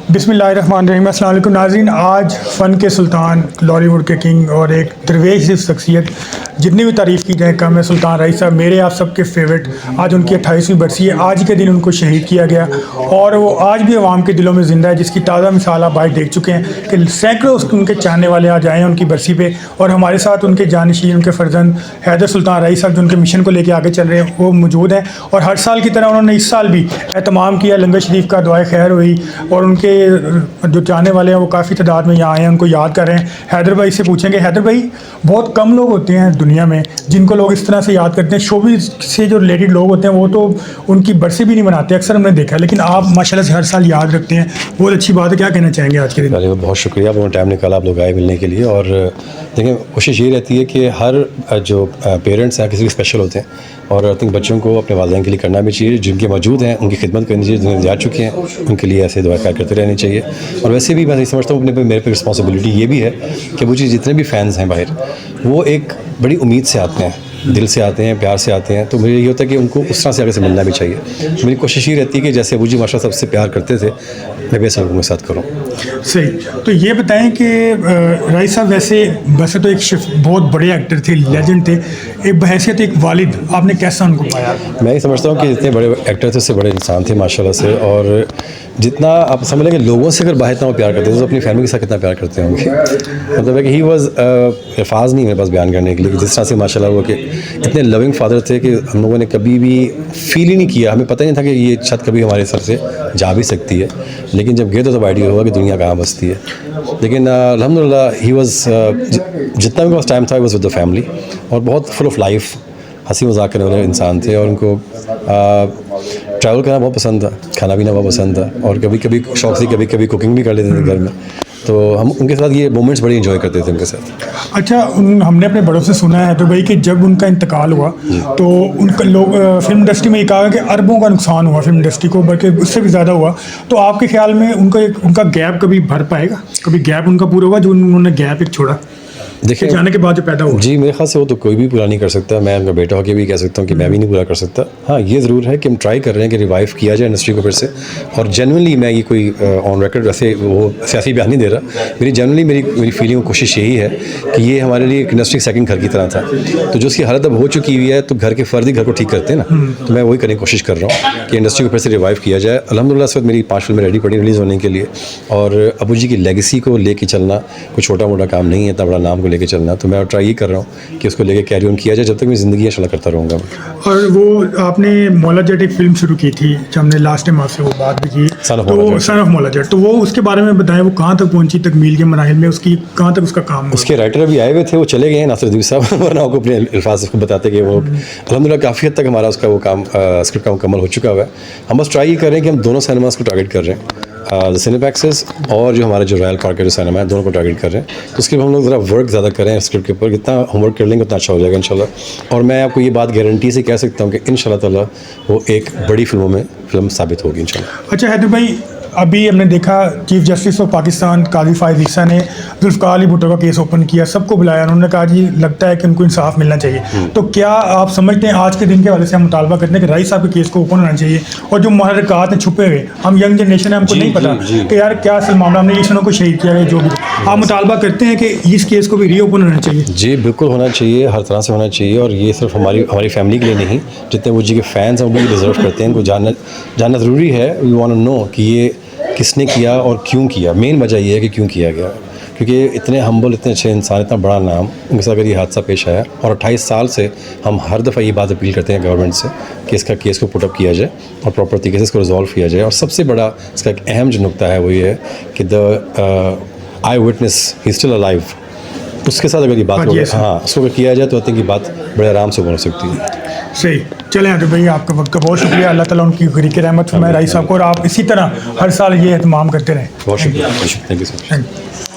बिस्मिल्लाहिर्रहमानिर्रहीम। अस्सलाम वालेकुम नाज़रीन। आज फ़न के सुल्तान, बॉलीवुड के किंग और एक दरवेश शख्सियत, जितनी भी तारीफ़ की जाए कम है। सुल्तान राही साहब मेरे आप सबके फेवरेट, आज उनकी 28वीं बरसी है। आज के दिन उनको शहीद किया गया और वो आज भी अवाम के दिलों में ज़िंदा है, जिसकी ताज़ा मिसाल आप आज देख चुके हैं कि सैकड़ों उनके चाहने वाले आज आए हैं उनकी बरसी पे। और हमारे साथ उनके जानशीन, उनके फ़र्जंद हैदर सुल्तान राही साहब, जो उनके मिशन को लेकर आगे चल रहे हैं, वो मौजूद हैं। और हर साल की तरह उन्होंने इस साल भी एहतमाम किया, लंगर शरीफ का दुआए खैर हुई और उनके जो चाहने वाले हैं वो काफ़ी तादाद में यहाँ आए हैं, उनको याद कर रहे हैं। हैदर भाई से पूछेंगे, हैदर भाई बहुत कम लोग होते हैं दुनिया में जिनको लोग इस तरह से याद करते हैं। शोबिज़ से जो रिलेटेड लोग होते हैं वो तो उनकी बरसी भी नहीं मनाते, अक्सर हमने देखा है, लेकिन आप माशाल्लाह से हर साल याद रखते हैं, बहुत अच्छी बात है। क्या कहना चाहेंगे आज के दिन? बहुत शुक्रिया, बहुत टाइम निकाला आप लोग आए मिलने के लिए। और देखिए, कोशिश ये रहती है कि हर जो पेरेंट्स हैं किसी के स्पेशल होते हैं, और आई थिंक बच्चों को अपने वालिदैन के लिए करना भी चाहिए, जिनके मौजूद हैं उनकी खिदमत करनी चाहिए, जिन्हें जा चुके हैं उनके लिए ऐसे दुआ करते रहनी चाहिए। और वैसे भी मैं नहीं समझता हूँ मेरे पे रिस्पॉन्सिबिलिटी ये भी है कि मुझे जितने भी फ़ैन्स हैं बाहर, वो एक बड़ी उम्मीद से आते हैं, दिल से आते हैं, प्यार से आते हैं। तो मुझे ये होता है कि उनको उस तरह से आगे से मिलना भी चाहिए। मेरी कोशिश ये रहती है कि जैसे अबू जी माशाल्लाह सबसे प्यार करते थे, मैं भी ऐसा लोगों के साथ करूँ। सही। तो ये बताएं कि राही साहब वैसे तो एक बहुत बड़े एक्टर थे, लेजेंड थे, एक बहैसियत एक वालिद, आपने कैसा उनको पाया? मैं ये समझता हूँ कि जितने बड़े एक्टर थे उससे बड़े इंसान थे माशाल्लाह से। और जितना आप समझ लें कि लोगों से अगर बाहर इतना वो प्यार करते थे तो अपनी फैमिली के साथ कितना प्यार करते होंगे। मतलब है कि ही वॉज अल्फाज नहीं मेरे पास बयान करने के लिए, जिस तरह से माशाल्लाह वो कि इतने लविंग फादर थे कि हम लोगों ने कभी भी फील ही नहीं किया, हमें पता ही नहीं था कि ये छत कभी हमारे सर से जा भी सकती है। लेकिन जब गए तो तब आइडिया हुआ कि दुनिया कहाँ बसती है। लेकिन अल्हम्दुलिल्लाह ही वॉज, जितना भी पास टाइम था, वॉज विद द फैमिली, और बहुत फुल ऑफ लाइफ, हंसी मजाक करने वाले इंसान थे। और उनको ट्रैवल करना बहुत पसंद था, खाना पीना बहुत पसंद था, और कभी कभी शौक से कभी कभी कुकिंग भी कर लेते थे घर में। तो हम उनके साथ ये मोमेंट्स बड़ी इंजॉय करते थे उनके साथ। अच्छा, हमने अपने बड़ों से सुना है तो भाई कि जब उनका इंतकाल हुआ तो उनका लोग फिल्म इंडस्ट्री में ये कहा कि अरबों का नुकसान हुआ फिल्म इंडस्ट्री को, बल्कि उससे भी ज़्यादा हुआ। तो आपके ख्याल में उनका गैप कभी भर पाएगा? कभी गैप उनका पूरा होगा जो उन्होंने गैप एक छोड़ा देखिए जाने के बाद जो पैदा हुआ? जी, मेरे ख्याल से वो तो कोई भी पूरा नहीं कर सकता। मैं उनका बेटा होकर भी कह सकता हूँ कि मैं भी नहीं पूरा कर सकता। हाँ, ये ज़रूर है कि हम ट्राई कर रहे हैं कि रिवाइव किया जाए इंडस्ट्री को फिर से। और जनरली मैं ये कोई ऑन रिकॉर्ड वैसे वो सियासी बयान नहीं दे रहा, मेरी जनरली मेरी फीलिंग और कोशिश यही है कि ये हमारे लिए एक इंडस्ट्री सेकंड घर की तरह था। तो जो उसकी हालत अब हो चुकी हुई है, तो घर के फ़र्द ही घर को ठीक करते हैं ना। तो मैं वही करने की कोशिश कर रहा हूँ कि इंडस्ट्री को फिर से रिवाइव किया जाए। अल्हम्दुलिल्लाह इस वक्त मेरी 5 फिल्में रेडी पड़ी रिलीज़ होने के लिए, और अबू जी की लेगेसी को लेके चलना कोई छोटा मोटा काम नहीं है, इतना बड़ा नाम को लेके चलना। तो मैं ट्राई ये कर रहा हूँ कि उसको लेके कैरी ऑन किया जाए जब तक मैं ज़िंदगी इंशाल्लाह करता रहूँगा। और वो आपने मौला जट एक फिल्म शुरू की थी, जब हमने लास्ट टाइम आपसे वो बात भी की, तो सन ऑफ मौला जट, तो वो उसके बारे में बताएं, वो कहाँ तक पहुँची तकमील के मराहिल में, उसकी कहाँ तक उसका काम हुआ? उसके राइटर अभी आए हुए थे, वो चले गए हैं नासिरुद्दीन साहब, वरना आपको अपने अल्फाज को बताते कि वो अल्हम्दुलिल्लाह काफ़ी हद तक हमारा उसका वो काम स्क्रिप्ट का मुकम्मल हो चुका हुआ है। हम बस ट्राई ये कर रहे हैं कि हम दोनों सिनेमास को टारगेट कर रहे हैं, सिनेपैक्सेस और जो हमारे जो रॉयल पार्क का जो सिनेमा है, दोनों को टारगेट कर रहे हैं। तो उसके लिए हम लोग ज़रा वर्क ज़्यादा करें स्क्रिप्ट के ऊपर, जितना होमवर्क कर लेंगे उतना अच्छा हो जाएगा इंशाल्लाह। और मैं आपको ये बात गारंटी से कह सकता हूँ कि इंशाल्लाह ताला वो एक बड़ी फिल्म साबित होगी इंशाल्लाह। अच्छा हैदर भाई, अभी हमने देखा चीफ जस्टिस ऑफ पाकिस्तान काजी फायद ईसा ने जुल्फ़िकार अली भुट्टो का केस ओपन किया, सबको बुलाया, उन्होंने कहा जी लगता है कि उनको इंसाफ मिलना चाहिए। तो क्या आप समझते हैं, आज के दिन के हवाले से हम मुतालबा करते हैं कि राही साहब के केस को ओपन होना चाहिए, और जो महरक़ात हैं छुपे हुए, हम यंग जनरेशन है, हमको नहीं पता कि यार क्या असल मामला, हमने ईशनों को शहीद किया है, जो भी आप मुतालबा करते हैं कि इस केस को भी रीओपन होना चाहिए? जी बिल्कुल होना चाहिए, हर तरह से होना चाहिए। और ये सिर्फ हमारी फैमिली के लिए नहीं, जितने वो जी के फ़ैन्स हैं वो भी डिज़र्व करते हैं, उनको जानना ज़रूरी है। वी वांट टू नो कि ये किसने किया और क्यों किया। मेन वजह ये है कि क्यों किया गया, क्योंकि इतने हम्बल, इतने अच्छे इंसान, इतना बड़ा नाम, उनके साथ अगर ये हादसा पेश आया। और 28 साल से हम हर दफ़ा ये बात अपील करते हैं गवर्नमेंट से कि इसका केस को पुटअप किया जाए और प्रॉपर तरीके से इसको रिजॉल्व किया जाए। और सबसे बड़ा इसका एक अहम जो नुकता है वो ये है कि the I witness he still alive, उसके साथ अगर ये बात हो, हाँ, उसको अगर किया जाए तो आई थिंक ये बात बड़े आराम से बन सकती है। सही। चलें हैदर भाई, आपका वक्त का बहुत शुक्रिया, अल्लाह ताला उनकी ग़रीक़ रहमत फरमाए राही साहब को, और आप इसी तरह हर साल ये एहतमाम करते रहें। बहुत शुक्रिया, थैंक यू सो मच।